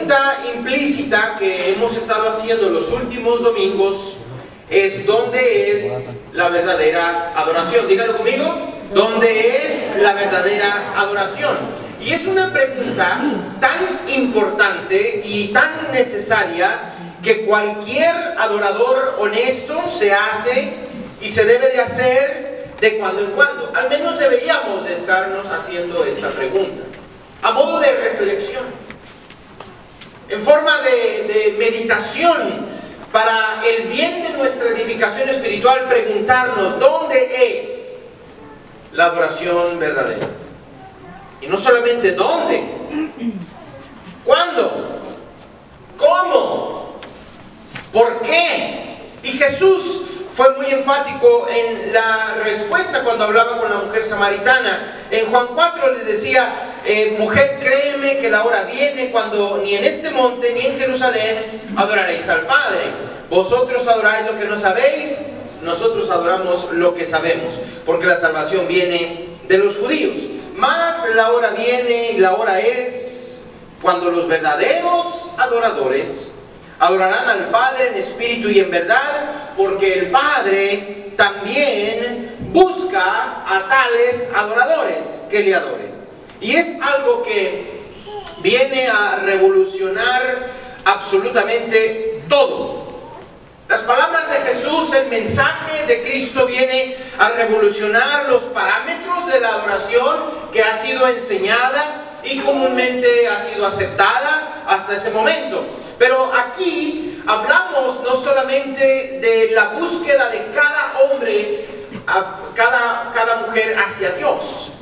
pregunta implícita que hemos estado haciendo los últimos domingos es: ¿dónde es la verdadera adoración? Díganlo conmigo. ¿Dónde es la verdadera adoración? Y es una pregunta tan importante y tan necesaria que cualquier adorador honesto se hace y se debe de hacer de cuando en cuando. Al menos deberíamos de estarnos haciendo esta pregunta a modo de reflexión, en forma de meditación, para el bien de nuestra edificación espiritual. Preguntarnos: ¿dónde es la adoración verdadera? Y no solamente dónde, ¿cuándo? ¿Cómo? ¿Por qué? Y Jesús fue muy enfático en la respuesta cuando hablaba con la mujer samaritana. En Juan 4 les decía: mujer, créeme que la hora viene cuando ni en este monte ni en Jerusalén adoraréis al Padre. Vosotros adoráis lo que no sabéis, nosotros adoramos lo que sabemos, porque la salvación viene de los judíos. Mas la hora viene y la hora es cuando los verdaderos adoradores adorarán al Padre en espíritu y en verdad, porque el Padre también busca a tales adoradores que le adoren. Y es algo que viene a revolucionar absolutamente todo. Las palabras de Jesús, el mensaje de Cristo, viene a revolucionar los parámetros de la adoración que ha sido enseñada y comúnmente ha sido aceptada hasta ese momento. Pero aquí hablamos no solamente de la búsqueda de cada hombre, cada mujer hacia Dios.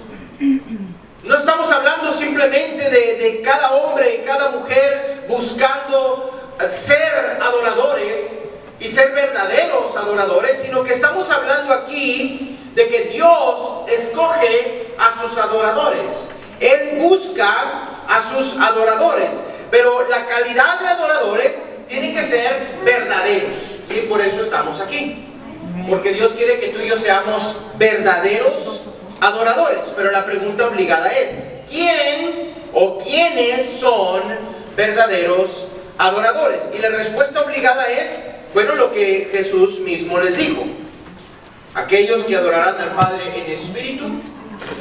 No estamos hablando simplemente de cada hombre y cada mujer buscando ser adoradores y ser verdaderos adoradores, sino que estamos hablando aquí de que Dios escoge a sus adoradores. Él busca a sus adoradores, pero la calidad de adoradores tiene que ser verdaderos, y por eso estamos aquí, porque Dios quiere que tú y yo seamos verdaderos adoradores. Pero la pregunta obligada es: ¿quién o quiénes son verdaderos adoradores? Y la respuesta obligada es, bueno, lo que Jesús mismo les dijo: aquellos que adorarán al Padre en espíritu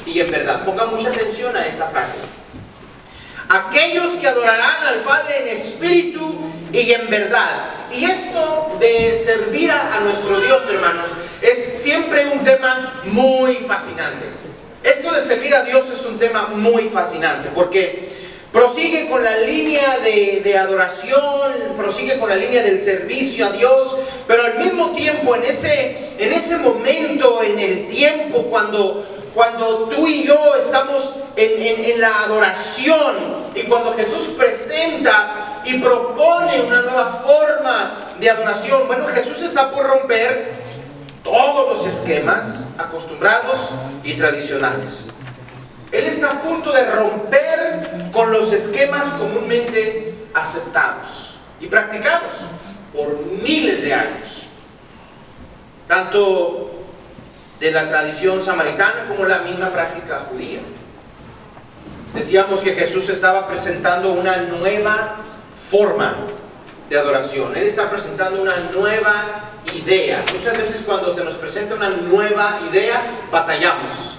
y en verdad. Ponga mucha atención a esta frase: aquellos que adorarán al Padre en espíritu y en verdad. Y esto de servir a nuestro Dios, hermanos, es siempre un tema muy fascinante. Esto de servir a Dios es un tema muy fascinante, porque prosigue con la línea de adoración, prosigue con la línea del servicio a Dios, pero al mismo tiempo en ese momento, en el tiempo cuando tú y yo estamos en la adoración, y cuando Jesús presenta y propone una nueva forma de adoración, bueno, Jesús está por romper todos los esquemas acostumbrados y tradicionales. Él está a punto de romper con los esquemas comúnmente aceptados y practicados por miles de años, tanto de la tradición samaritana como la misma práctica judía. Decíamos que Jesús estaba presentando una nueva forma de adoración. Él está presentando una nueva idea. Muchas veces cuando se nos presenta una nueva idea, batallamos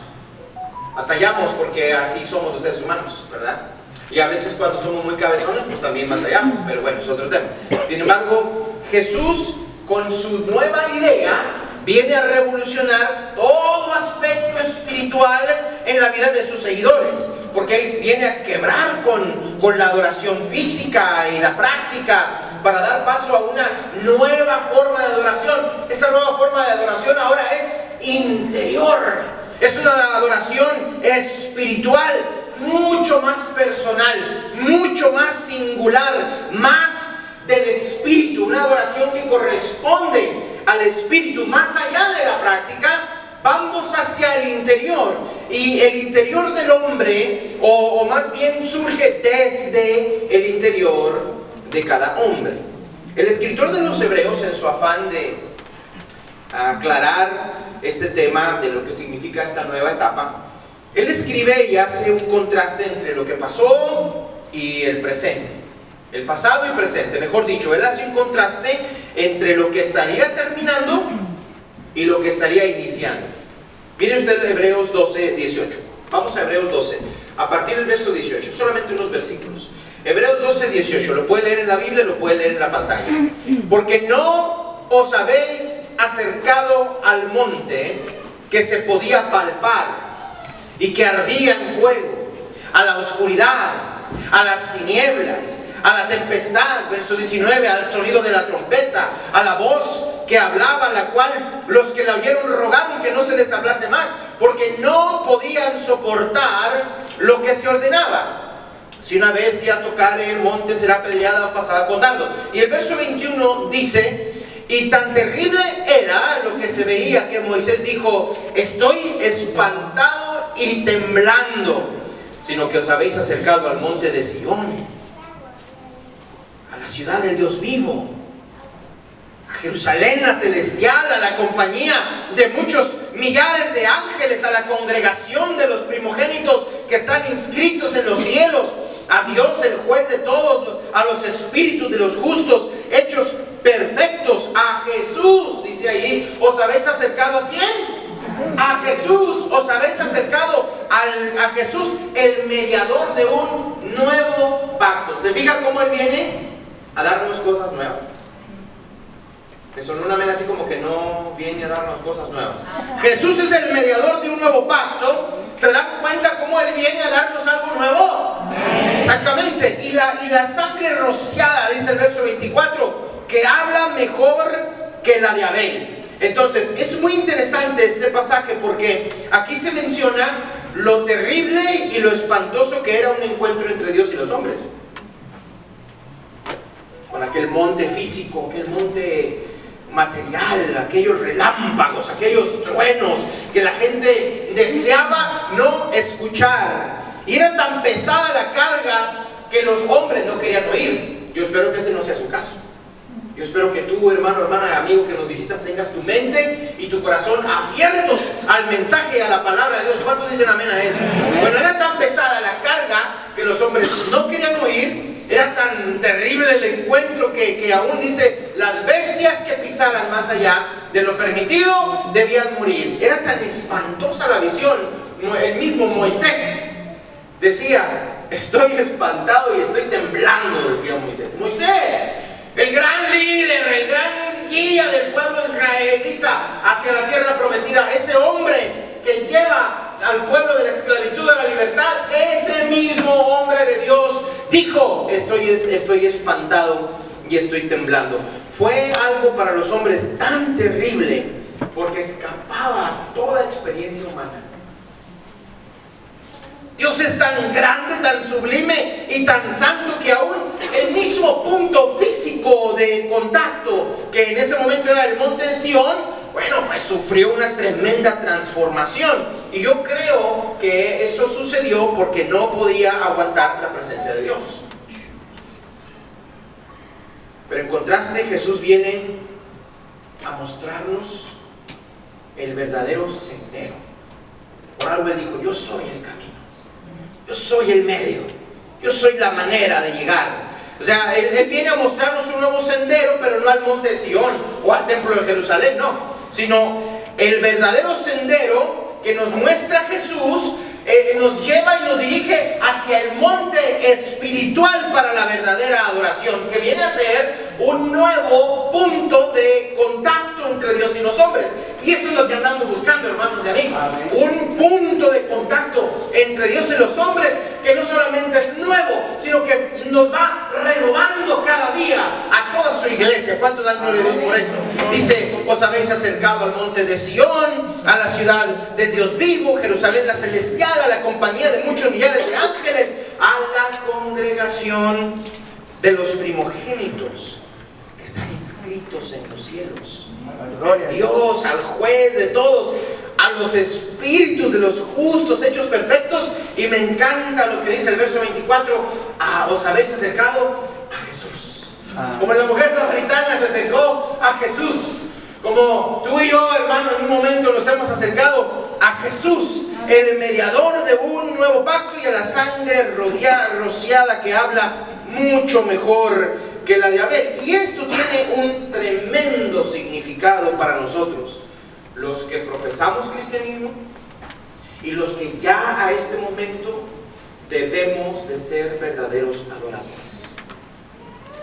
porque así somos los seres humanos, ¿verdad? Y a veces cuando somos muy cabezones, pues también batallamos, pero bueno, es otro tema. Sin embargo, Jesús, con su nueva idea, viene a revolucionar todo aspecto espiritual en la vida de sus seguidores, porque Él viene a quebrar con la adoración física y la práctica para dar paso a una nueva forma de adoración. Esa nueva forma de adoración ahora es interior. Es una adoración espiritual, mucho más personal, mucho más singular, más del Espíritu. Una adoración que corresponde al Espíritu. Más allá de la práctica, vamos hacia el interior. Y el interior del hombre, o más bien surge desde el interior de cada hombre. El escritor de los Hebreos, en su afán de aclarar este tema de lo que significa esta nueva etapa, él escribe y hace un contraste entre lo que pasó y el presente. el pasado y presente, mejor dicho. Él hace un contraste entre lo que estaría terminando y lo que estaría iniciando. Mire usted Hebreos 12, 18. Vamos a Hebreos 12, a partir del verso 18, solamente unos versículos. Hebreos 12, 18, lo puede leer en la Biblia, lo puede leer en la pantalla. Porque no os habéis acercado al monte que se podía palpar y que ardía en fuego, a la oscuridad, a las tinieblas, a la tempestad, verso 19, al sonido de la trompeta, a la voz que hablaba, la cual los que la oyeron rogaron que no se les hablase más, porque no podían soportar lo que se ordenaba. Si una bestia tocare el monte, será apedreada o pasada con dardo. Y el verso 21 dice: y tan terrible era lo que se veía, que Moisés dijo: estoy espantado y temblando, sino que os habéis acercado al monte de Sión, a la ciudad del Dios vivo, a Jerusalén la celestial, a la compañía de muchos millares de ángeles, a la congregación de los primogénitos que están inscritos en los cielos, a Dios el juez de todos, a los espíritus de los justos hechos perfectos, a Jesús, dice ahí. ¿Os habéis acercado a quién? A Jesús. Os habéis acercado a Jesús, el mediador de un nuevo pacto. ¿Se fija cómo Él viene a darnos cosas nuevas? Me sonó una manera así como que no viene a darnos cosas nuevas. Jesús es el mediador de un nuevo pacto. ¿Se dan cuenta cómo Él viene a darnos algo nuevo? Exactamente. Y la sangre rociada, dice el verso 24, que habla mejor que la de Abel. Entonces, es muy interesante este pasaje porque aquí se menciona lo terrible y lo espantoso que era un encuentro entre Dios y los hombres. Con aquel monte físico, aquel monte material, aquellos relámpagos, aquellos truenos que la gente deseaba no escuchar. Y era tan pesada la carga que los hombres no querían oír. Yo espero que ese no sea su caso. Yo espero que tú, hermano, hermana, amigo que nos visitas, tengas tu mente y tu corazón abiertos al mensaje y a la palabra de Dios. ¿Cuántos dicen amén a eso? Bueno, era tan pesada la carga que los hombres no querían oír. Era tan terrible el encuentro que aún dice: las bestias que pisaran más allá de lo permitido debían morir. Era tan espantosa la visión. El mismo Moisés decía: estoy espantado y estoy temblando, decía Moisés. Moisés, el gran líder, el gran guía del pueblo israelita hacia la tierra prometida, ese hombre que lleva al pueblo de la esclavitud a la libertad, ese mismo hombre de Dios dijo: estoy espantado y estoy temblando. Fue algo para los hombres tan terrible porque escapaba a toda experiencia humana. Dios es tan grande, tan sublime y tan santo que aún el mismo punto físico de contacto, que en ese momento era el monte de Sión, bueno, pues sufrió una tremenda transformación. Y yo creo que eso sucedió porque no podía aguantar la presencia de Dios. Pero en contraste, Jesús viene a mostrarnos el verdadero sendero. Por algo Él dijo: yo soy el camino, yo soy el medio, yo soy la manera de llegar. O sea, Él viene a mostrarnos un nuevo sendero, pero no al monte de Sión o al templo de Jerusalén, no, sino el verdadero sendero que nos muestra Jesús. Nos lleva y nos dirige hacia el monte espiritual para la verdadera adoración, que viene a ser un nuevo punto de contacto entre Dios y los hombres. Y eso es lo que andamos buscando, hermanos y amigos. Un punto de contacto entre Dios y los hombres que no solamente es nuevo, sino que nos va renovando cada día a toda su iglesia. ¿Cuántos dan gloria a Dios por eso? Dice: os habéis acercado al monte de Sión, a la ciudad del Dios vivo, Jerusalén la celestial, a la compañía de muchos millares de ángeles, a la congregación de los primogénitos que están inscritos en los cielos. Gloria a Dios, al juez de todos, a los espíritus de los justos hechos perfectos. Y me encanta lo que dice el verso 24: os habéis acercado a Jesús. Como la mujer samaritana se acercó a Jesús, como tú y yo, hermano, en un momento nos hemos acercado a Jesús, el mediador de un nuevo pacto, y a la sangre rociada que habla mucho mejor que la de Abel. Y esto tiene un tremendo significado para nosotros, los que profesamos cristianismo y los que ya a este momento debemos de ser verdaderos adoradores.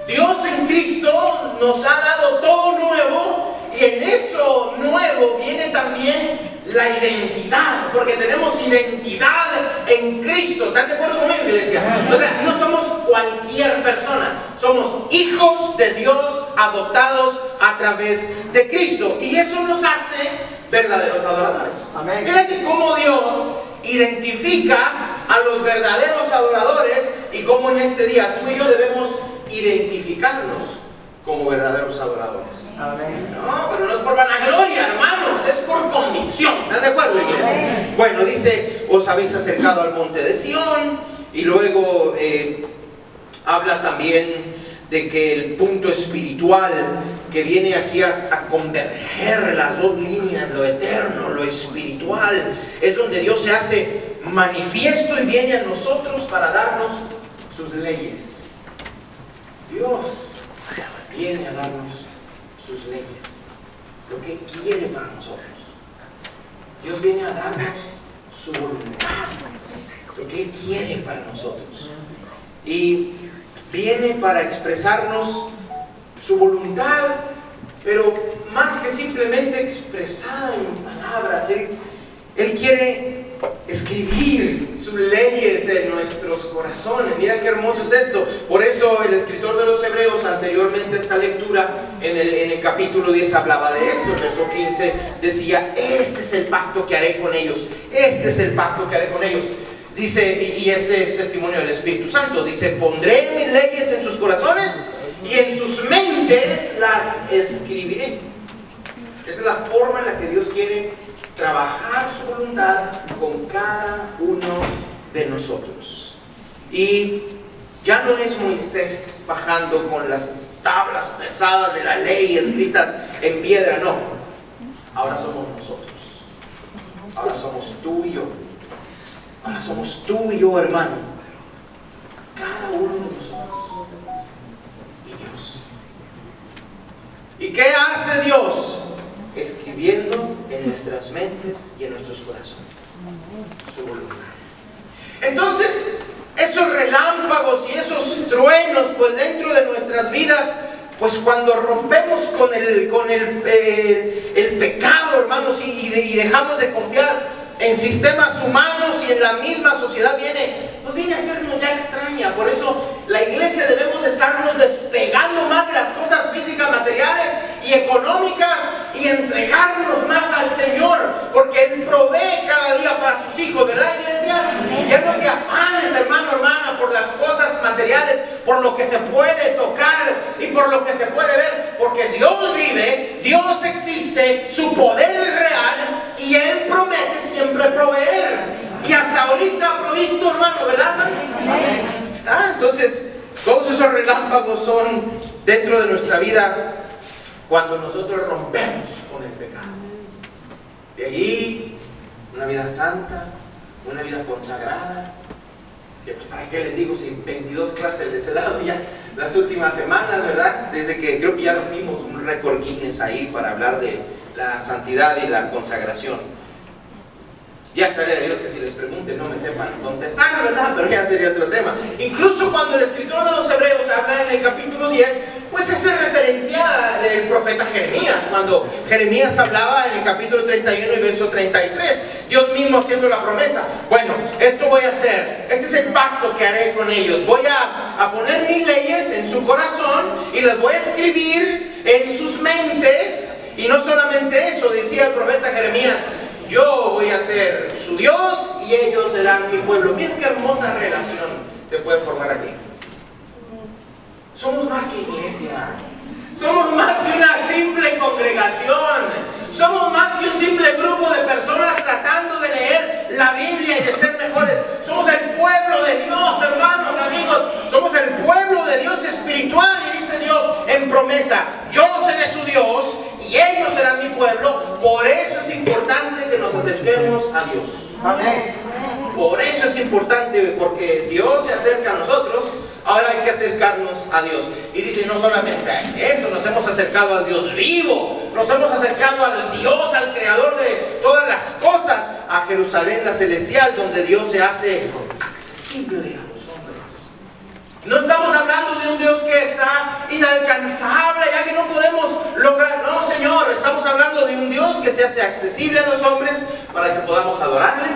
Dios en Cristo nos ha dado todo nuevo, y en eso nuevo viene también la identidad, porque tenemos identidad en Cristo. ¿Están de acuerdo conmigo, iglesia? O sea, no somos cualquier persona, somos hijos de Dios adoptados a través de Cristo, y eso nos hace verdaderos adoradores. Amén. Fíjate cómo Dios identifica a los verdaderos adoradores y cómo en este día tú y yo debemos identificarnos como verdaderos adoradores. Amén. No, pero no es por vanagloria, hermanos, es por convicción. ¿Están de acuerdo, iglesia? Amén. Bueno, dice, os habéis acercado al monte de Sión, y luego habla también de que el punto espiritual que viene aquí a converger las dos líneas, lo eterno, lo espiritual, es donde Dios se hace manifiesto y viene a nosotros para darnos sus leyes. Dios viene a darnos sus leyes, lo que quiere para nosotros. Dios viene a darnos su voluntad, lo que Él quiere para nosotros. Y viene para expresarnos su voluntad, pero más que simplemente expresada en palabras. Él quiere escribir sus leyes en nuestros corazones. Mira qué hermoso es esto. Por eso el escritor de los Hebreos, anteriormente a esta lectura, en el capítulo 10 hablaba de esto. En verso 15 decía: este es el pacto que haré con ellos, este es el pacto que haré con ellos. Dice, y este es testimonio del Espíritu Santo, dice: pondré mis leyes en sus corazones y en sus mentes las escribiré. Esa es la forma en la que Dios quiere trabajar su voluntad con cada uno de nosotros. Y ya no es Moisés bajando con las tablas pesadas de la ley escritas en piedra, no. Ahora somos nosotros. Ahora somos tú y yo. Ahora somos tú y yo, hermano. Cada uno de nosotros. Y Dios. ¿Y qué hace Dios? Escribiendo en nuestras mentes y en nuestros corazones su voluntad. Entonces, esos relámpagos y esos truenos, pues dentro de nuestras vidas, pues cuando rompemos con el pecado, hermanos, y dejamos de confiar en sistemas humanos y en la misma sociedad, nos viene a hacernos ya extraña. Por eso la iglesia debemos de estarnos despegando más de las cosas físicas, materiales y económicas, y entregarnos más al Señor, porque Él provee cada día para sus hijos, ¿verdad, iglesia? Ya no te afanes, hermano, hermana, por las cosas materiales, por lo que se puede tocar y por lo que se puede ver, porque Dios vive, Dios existe, su poder es real, y Él promete siempre proveer, y hasta ahorita ha provisto, hermano, ¿verdad? Está. Entonces, todos esos relámpagos son dentro de nuestra vida cuando nosotros rompemos con el pecado. De ahí, una vida santa, una vida consagrada, que pues, ¿para qué les digo? Si 22 clases de ese lado ya las últimas semanas, ¿verdad? Desde que creo que ya rompimos un récord Guinness ahí para hablar de la santidad y la consagración. Ya estaría de Dios que si les pregunten no me sepan contestar, ¿verdad? Pero ya sería otro tema. Incluso cuando el escritor de los Hebreos habla en el capítulo 10, pues hace referencia del profeta Jeremías, cuando Jeremías hablaba en el capítulo 31 y verso 33, Dios mismo haciendo la promesa: bueno, esto voy a hacer, este es el pacto que haré con ellos, voy a poner mis leyes en su corazón y las voy a escribir en sus mentes. Y no solamente eso, decía el profeta Jeremías: yo voy a ser su Dios y ellos serán mi pueblo. Miren qué hermosa relación se puede formar aquí. Somos más que iglesia, somos más que una simple congregación, somos más que un simple grupo de personas tratando de leer la Biblia y de ser mejores. Somos el pueblo de Dios, hermanos, amigos, somos el pueblo de Dios espiritual. Y dice Dios en promesa: yo seré su Dios y ellos serán mi pueblo. Por eso es importante que nos acerquemos a Dios. Amén. Por eso es importante, porque Dios se acerca a nosotros. ahora hay que acercarnos a Dios. Y dice, no solamente a eso, nos hemos acercado al Dios vivo, nos hemos acercado al Dios, al creador de todas las cosas, a Jerusalén la celestial, donde Dios se hace accesible a los hombres. No estamos hablando de un Dios que está inalcanzable, ya que no podemos lograr. No, Señor, estamos hablando de un Dios que se hace accesible a los hombres para que podamos adorarle,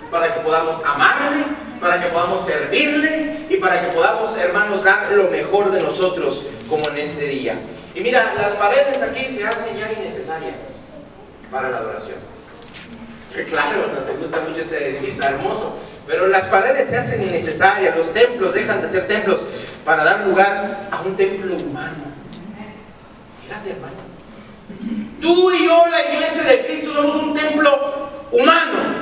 para que podamos amarle, para que podamos servirle y para que podamos, hermanos, dar lo mejor de nosotros como en este día. Y mira, las paredes aquí se hacen ya innecesarias para la adoración. Claro, nos gusta mucho este edificio, está hermoso, pero las paredes se hacen innecesarias, los templos dejan de ser templos para dar lugar a un templo humano. Fíjate, hermano, tú y yo, la iglesia de Cristo, somos un templo humano.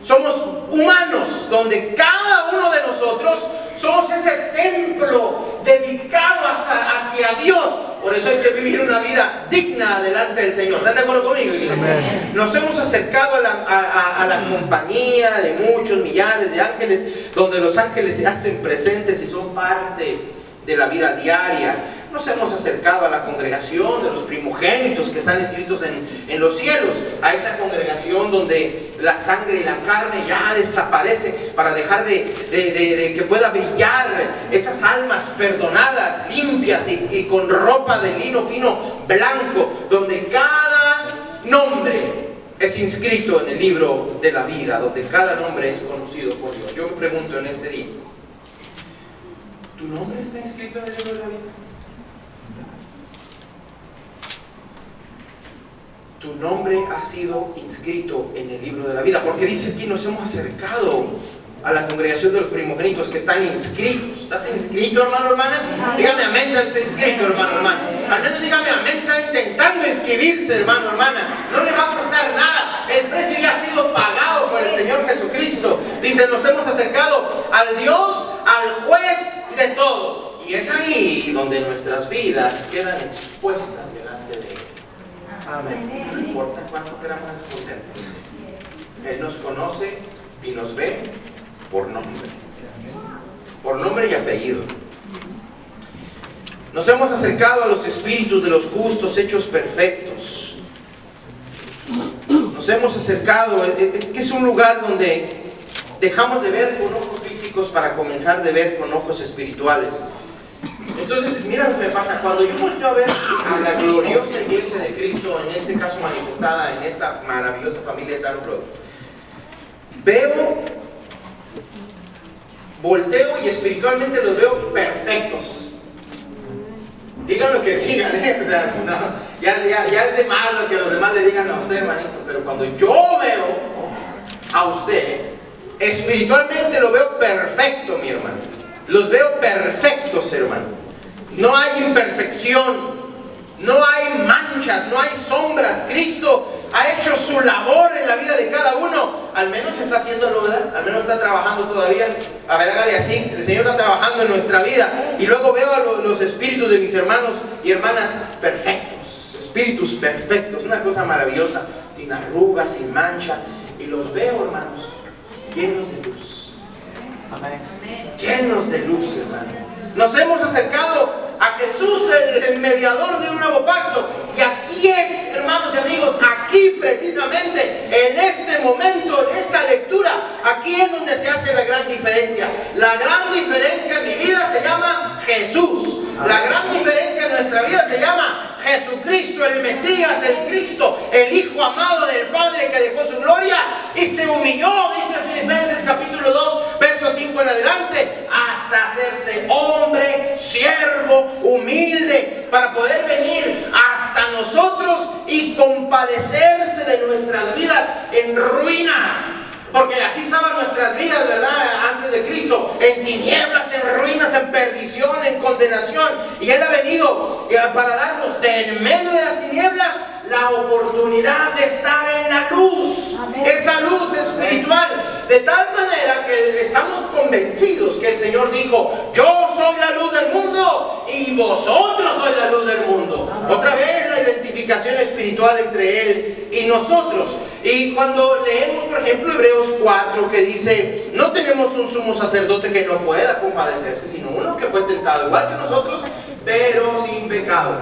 Somos humanos, donde cada uno de nosotros somos ese templo dedicado hacia Dios. Por eso hay que vivir una vida digna delante del Señor. ¿Están de acuerdo conmigo, iglesia? Amén. Nos hemos acercado a la compañía de muchos millares de ángeles, donde los ángeles se hacen presentes y son parte de la vida diaria. Nos hemos acercado a la congregación de los primogénitos que están inscritos en los cielos, a esa congregación donde la sangre y la carne ya desaparece para dejar de que pueda brillar esas almas perdonadas, limpias y con ropa de lino fino blanco, donde cada nombre es inscrito en el libro de la vida, donde cada nombre es conocido por Dios. Yo me pregunto en este día, ¿tu nombre está inscrito en el libro de la vida? Tu nombre ha sido inscrito en el libro de la vida, porque dice aquí, nos hemos acercado a la congregación de los primogénitos que están inscritos. ¿Estás inscrito, hermano, hermana? Dígame amén, está inscrito, hermano, hermana. Al menos dígame amén, está intentando inscribirse, hermano, hermana. No le va a costar nada, el precio ya ha sido pagado por el Señor Jesucristo. Dice, nos hemos acercado al Dios, al juez de todo. Y es ahí donde nuestras vidas quedan expuestas delante de Él. Amén. No importa cuánto queramos escondernos, Él nos conoce y nos ve por nombre y apellido. Nos hemos acercado a los espíritus de los justos hechos perfectos. Nos hemos acercado, es un lugar donde dejamos de ver con ojos físicos para comenzar de ver con ojos espirituales. Entonces, mira lo que me pasa, cuando yo volteo a ver a la gloriosa iglesia de Cristo, en este caso manifestada en esta maravillosa familia de Salud, volteo y espiritualmente los veo perfectos. Digan lo que digan, o sea, no, ya es de malo que los demás le digan a usted, hermanito, pero cuando yo veo a usted, espiritualmente lo veo perfecto, mi hermano. Los veo perfectos, hermano. No hay imperfección, no hay manchas, no hay sombras. Cristo ha hecho su labor en la vida de cada uno. Al menos está haciéndolo, ¿verdad? Al menos está trabajando todavía. A ver, hágale así. El Señor está trabajando en nuestra vida. Y luego veo a los espíritus de mis hermanos y hermanas perfectos. Espíritus perfectos. Una cosa maravillosa. Sin arrugas, sin mancha. Y los veo, hermanos, llenos de luz. Amén. Llenos de luz, hermano. Nos hemos acercado a Jesús, el mediador de un nuevo pacto. Y aquí es, hermanos y amigos, aquí precisamente, en este momento, en esta lectura, aquí es donde se hace la gran diferencia. La gran diferencia en mi vida se llama Jesús. La gran diferencia en nuestra vida se llama Jesucristo, el Mesías, el Cristo, el Hijo amado del Padre que dejó su gloria y se humilló, dice Filipenses capítulo 2, verso 5 en adelante, hasta hacerse hombre, siervo, humilde, para poder venir hasta nosotros y compadecerse de nuestras vidas en ruinas. Porque así estaban nuestras vidas, ¿verdad? Antes de Cristo, en tinieblas, en ruinas, en perdición, en condenación. Y Él ha venido para darnos de en medio de las tinieblas la oportunidad de estar en la luz. Amén. Esa luz espiritual. De tal manera que estamos convencidos que el Señor dijo, yo soy la luz del mundo y y vosotros sois la luz del mundo. Otra vez la identificación espiritual entre Él y nosotros. Y cuando leemos, por ejemplo, Hebreos 4, que dice: no tenemos un sumo sacerdote que no pueda compadecerse, sino uno que fue tentado igual que nosotros, pero sin pecado.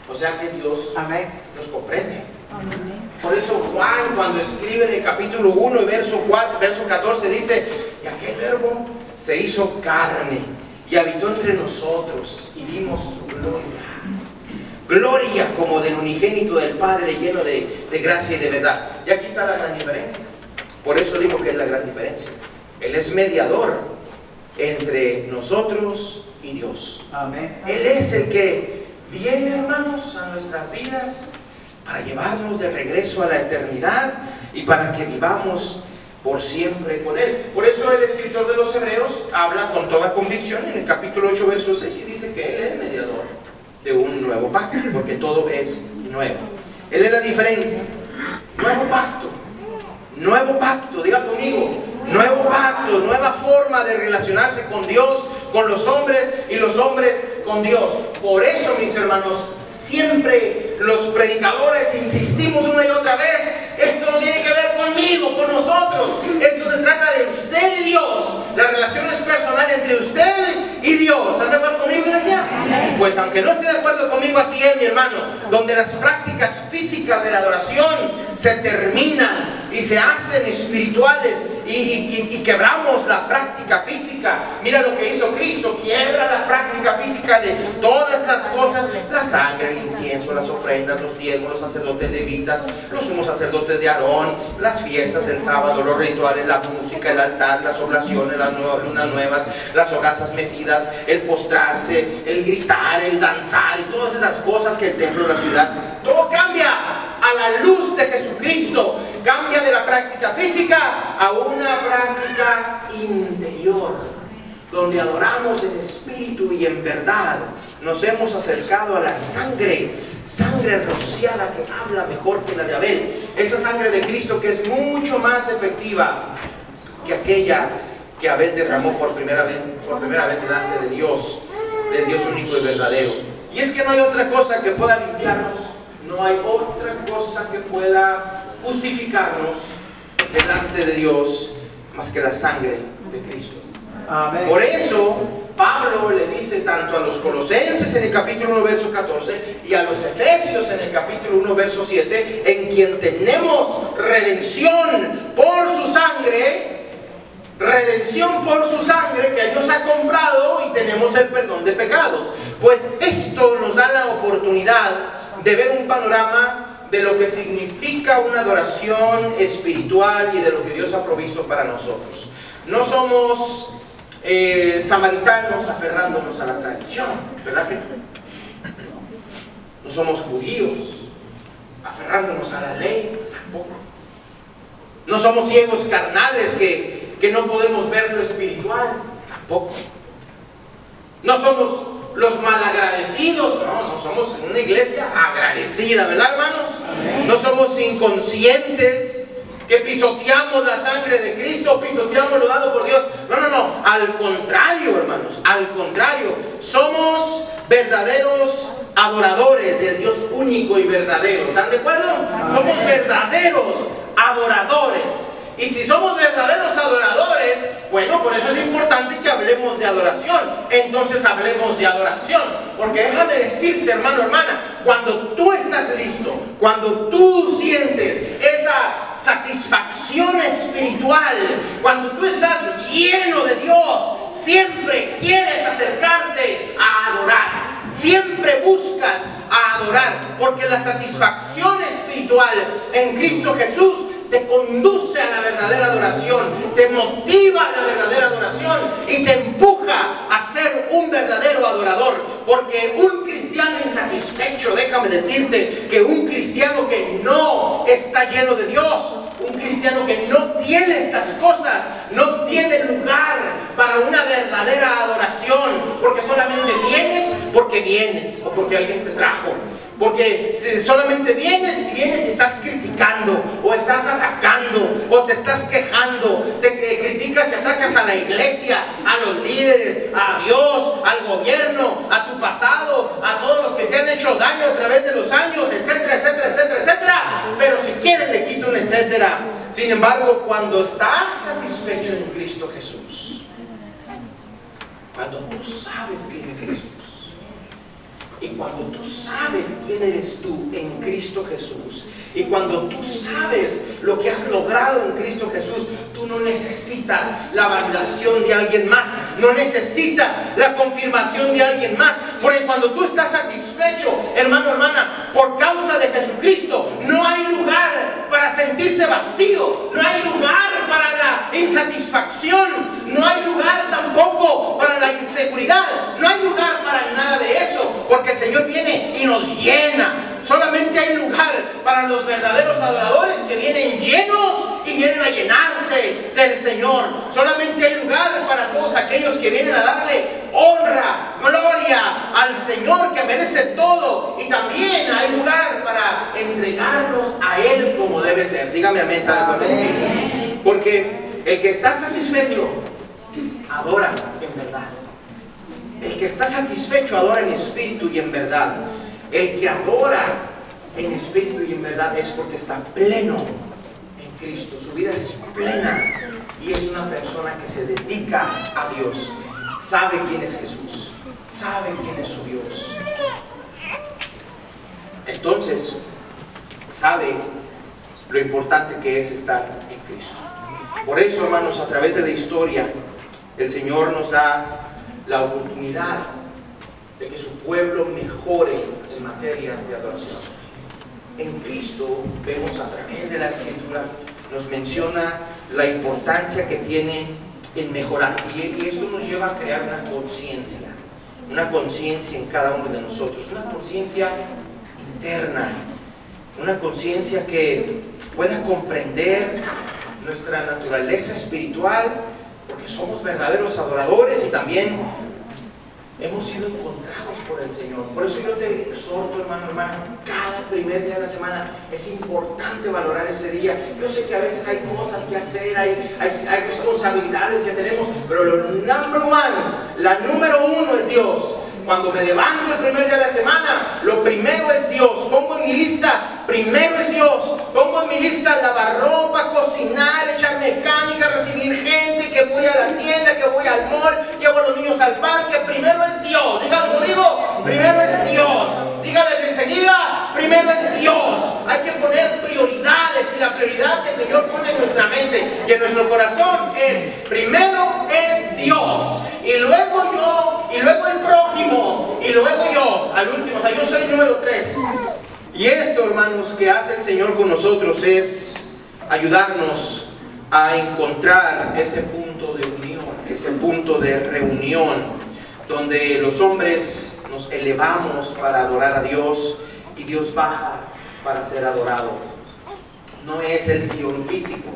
O sea que Dios nos comprende. Por eso Juan, cuando escribe en el capítulo 1 y verso 14, dice: y aquel verbo se hizo carne y habitó entre nosotros, y vimos su gloria como del unigénito del Padre, lleno de gracia y de verdad. Y aquí está la gran diferencia. Por eso digo que es la gran diferencia. Él es mediador entre nosotros y Dios. Amén. Él es el que viene, hermanos, a nuestras vidas para llevarnos de regreso a la eternidad y para que vivamos por siempre con Él. Por eso el escritor de los Hebreos habla con toda convicción en el capítulo 8, verso 6, y dice que Él es mediador de un nuevo pacto, porque todo es nuevo. Él es la diferencia. Nuevo pacto, diga conmigo, nuevo pacto, nueva forma de relacionarse con Dios, con los hombres y los hombres con Dios. Por eso, mis hermanos, siempre los predicadores insistimos una y otra vez: esto no tiene que ver conmigo, con nosotros, esto se trata de usted y Dios. La relación es personal entre usted y Dios. ¿Están de acuerdo conmigo, iglesia? Pues aunque no esté de acuerdo conmigo, así es, mi hermano. Donde las prácticas físicas de la adoración se terminan y se hacen espirituales y quebramos la práctica física. Mira lo que hizo Cristo: quiebra la práctica física de todas las cosas: la sangre, el incienso, las ofrendas, los diezmos, los sacerdotes levitas, los sumos sacerdotes de Aarón, las fiestas, el sábado, los rituales, la música, el altar, las oblaciones, las lunas nuevas, las hogazas mecidas, el postrarse, el gritar, el danzar y todas esas cosas que el templo de la ciudad. Todo cambia a la luz de Jesucristo. Cambia de la práctica física a una práctica interior, donde adoramos en espíritu y en verdad. Nos hemos acercado a la sangre rociada, que habla mejor que la de Abel. Esa sangre de Cristo que es mucho más efectiva que aquella que Abel derramó por primera vez delante de Dios, del Dios único y verdadero. Y es que no hay otra cosa que pueda limpiarnos, no hay otra cosa que pueda justificarnos delante de Dios más que la sangre de Cristo. Amén. Por eso Pablo le dice tanto a los Colosenses en el capítulo 1 verso 14 y a los Efesios en el capítulo 1 verso 7, en quien tenemos redención por su sangre, que Él nos ha comprado, y tenemos el perdón de pecados. Pues esto nos da la oportunidad de ver un panorama de lo que significa una adoración espiritual y de lo que Dios ha provisto para nosotros. No somos samaritanos aferrándonos a la tradición, ¿verdad que no? No somos judíos aferrándonos a la ley, tampoco. No somos ciegos carnales que no podemos ver lo espiritual, tampoco. No somos los malagradecidos, no somos una iglesia agradecida, ¿verdad, hermanos? Amén. No somos inconscientes que pisoteamos la sangre de Cristo, pisoteamos lo dado por Dios. No, al contrario, hermanos, al contrario, somos verdaderos adoradores del Dios único y verdadero. ¿Están de acuerdo? Amén. Somos verdaderos adoradores. Y si somos verdaderos adoradores, bueno, por eso es importante que hablemos de adoración. Entonces hablemos de adoración, porque déjame decirte, hermano, hermana, cuando tú estás listo, cuando tú sientes esa satisfacción espiritual, cuando tú estás lleno de Dios, siempre quieres acercarte a adorar, siempre buscas a adorar, porque la satisfacción espiritual en Cristo Jesús te conduce a la verdadera adoración, te motiva a la verdadera adoración y te empuja a ser un verdadero adorador. Porque un cristiano insatisfecho, déjame decirte que un cristiano que no está lleno de Dios, un cristiano que no tiene estas cosas, no tiene lugar para una verdadera adoración, porque solamente vienes o porque alguien te trajo. Porque solamente vienes y estás criticando, o estás atacando, o te estás quejando, te criticas y atacas a la iglesia, a los líderes, a Dios, al gobierno, a tu pasado, a todos los que te han hecho daño a través de los años, etcétera, etcétera, etcétera, etcétera. Pero si quieren le quito un etcétera. Sin embargo, cuando estás satisfecho en Cristo Jesús, cuando tú sabes quién es Jesús, y cuando tú sabes quién eres tú en Cristo Jesús, y cuando tú sabes lo que has logrado en Cristo Jesús, tú no necesitas la validación de alguien más, no necesitas la confirmación de alguien más, porque cuando tú estás satisfecho, hermano, hermana, por causa de Jesucristo, no hay lugar para sentirse vacío, no hay lugar para la insatisfacción, no hay lugar tampoco para la inseguridad, no hay lugar para nada de eso, porque el Señor viene y nos llena. Solamente hay lugar para los verdaderos adoradores que vienen llenos y vienen a llenarse del Señor. Solamente hay lugar para todos aquellos que vienen a darle honra, gloria al Señor que merece todo. Y también hay lugar para entregarnos a Él como debe ser. Dígame amén, porque el que está satisfecho adora en verdad. El que está satisfecho adora en espíritu y en verdad. El que adora en espíritu y en verdad es porque está pleno en Cristo. Su vida es plena y es una persona que se dedica a Dios. Sabe quién es Jesús, sabe quién es su Dios. Entonces, sabe lo importante que es estar en Cristo. Por eso, hermanos, a través de la historia, el Señor nos da la oportunidad de que su pueblo mejore en materia de adoración. En Cristo vemos a través de la Escritura, nos menciona la importancia que tiene en mejorar, y esto nos lleva a crear una conciencia en cada uno de nosotros, una conciencia interna, una conciencia que pueda comprender nuestra naturaleza espiritual, porque somos verdaderos adoradores y también hemos sido encontrados por el Señor. Por eso yo te exhorto, hermano, hermana, cada primer día de la semana es importante valorar ese día. Yo sé que a veces hay cosas que hacer, hay responsabilidades que tenemos, pero la número uno es Dios. Cuando me levanto el primer día de la semana, lo primero es Dios. Pongo en mi lista, primero es Dios. Pongo en mi lista lavar ropa, cocinar, echar mecánica, recibir gente, que voy a la tienda, que voy al mall, llevo a los niños al parque. Primero es Dios. Díganlo conmigo, primero es Dios. Díganle enseguida, primero es Dios. Hay que poner prioridades, y la prioridad que el Señor pone en nuestra mente y en nuestro corazón es, primero es Dios, y luego yo, y luego el prójimo, y luego yo, al último. O sea, yo soy número 3. Y esto, hermanos, que hace el Señor con nosotros es ayudarnos a encontrar ese punto de unión, ese punto de reunión, donde los hombres nos elevamos para adorar a Dios y Dios baja para ser adorado. No es el Sion físico,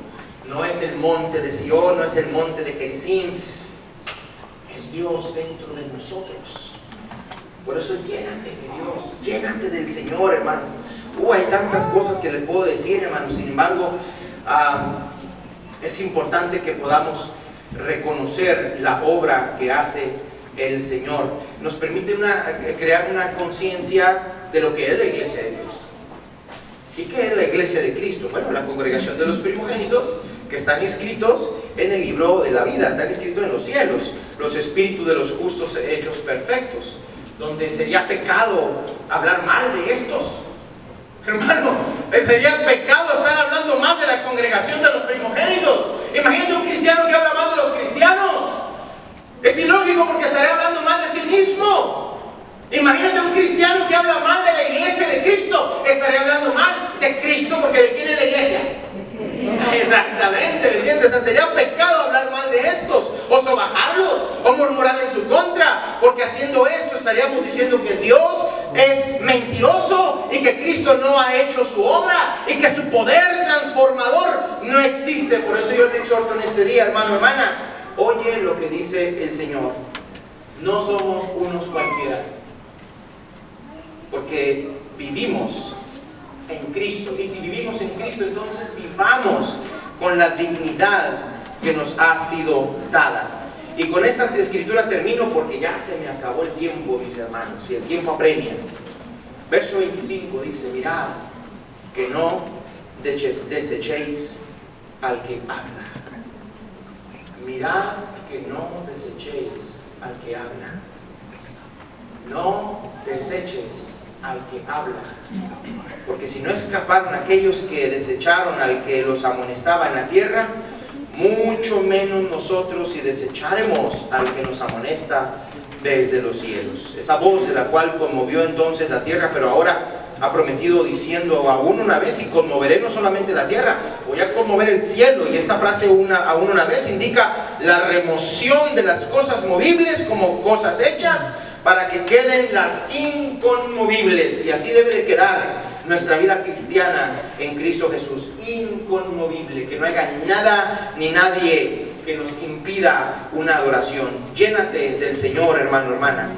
no es el monte de Sion, no es el monte de Gerizim, es Dios dentro de nosotros. Por eso llénate de Dios, llénate del Señor, hermano. Hay tantas cosas que le puedo decir, hermano. Sin embargo, es importante que podamos reconocer la obra que hace el Señor. Nos permite crear una conciencia de lo que es la iglesia de Cristo. ¿Y qué es la iglesia de Cristo? Bueno, la congregación de los primogénitos que están inscritos en el libro de la vida, están inscritos en los cielos, los espíritus de los justos hechos perfectos, donde sería pecado hablar mal de estos. Hermano, sería pecado estar hablando mal de la congregación de los primogénitos. Imagínate un cristiano que habla mal de los cristianos. Es ilógico, porque estaría hablando mal de sí mismo. Imagínate un cristiano que habla mal de la iglesia de Cristo. Estaría hablando mal de Cristo, porque ¿de quién es la iglesia? Exactamente, ¿me entiendes? O sea, sería pecado hablar mal de estos, o sobajarlos, o murmurar en su contra, porque haciendo esto estaríamos diciendo que Dios es mentiroso y que Cristo no ha hecho su obra y que su poder transformador no existe. Por eso yo te exhorto en este día, hermano, hermana, oye lo que dice el Señor. No somos unos cualquiera, porque vivimos en Cristo, y si vivimos en Cristo, entonces vivamos con la dignidad que nos ha sido dada. Y con esta escritura termino porque ya se me acabó el tiempo, mis hermanos, y el tiempo apremia. Verso 25 dice, mirad que no desechéis al que habla. Mirad que no desechéis al que habla. No deseches al que habla. Porque si no escaparon aquellos que desecharon al que los amonestaba en la tierra, mucho menos nosotros si desecharemos al que nos amonesta desde los cielos. Esa voz de la cual conmovió entonces la tierra, pero ahora ha prometido diciendo aún una vez, y conmoveré no solamente la tierra, voy a conmover el cielo. Y esta frase aún una vez indica la remoción de las cosas movibles como cosas hechas para que queden las inconmovibles. Y así debe de quedar nuestra vida cristiana en Cristo Jesús, inconmovible, que no haya nada ni nadie que nos impida una adoración. Llénate del Señor, hermano, hermana.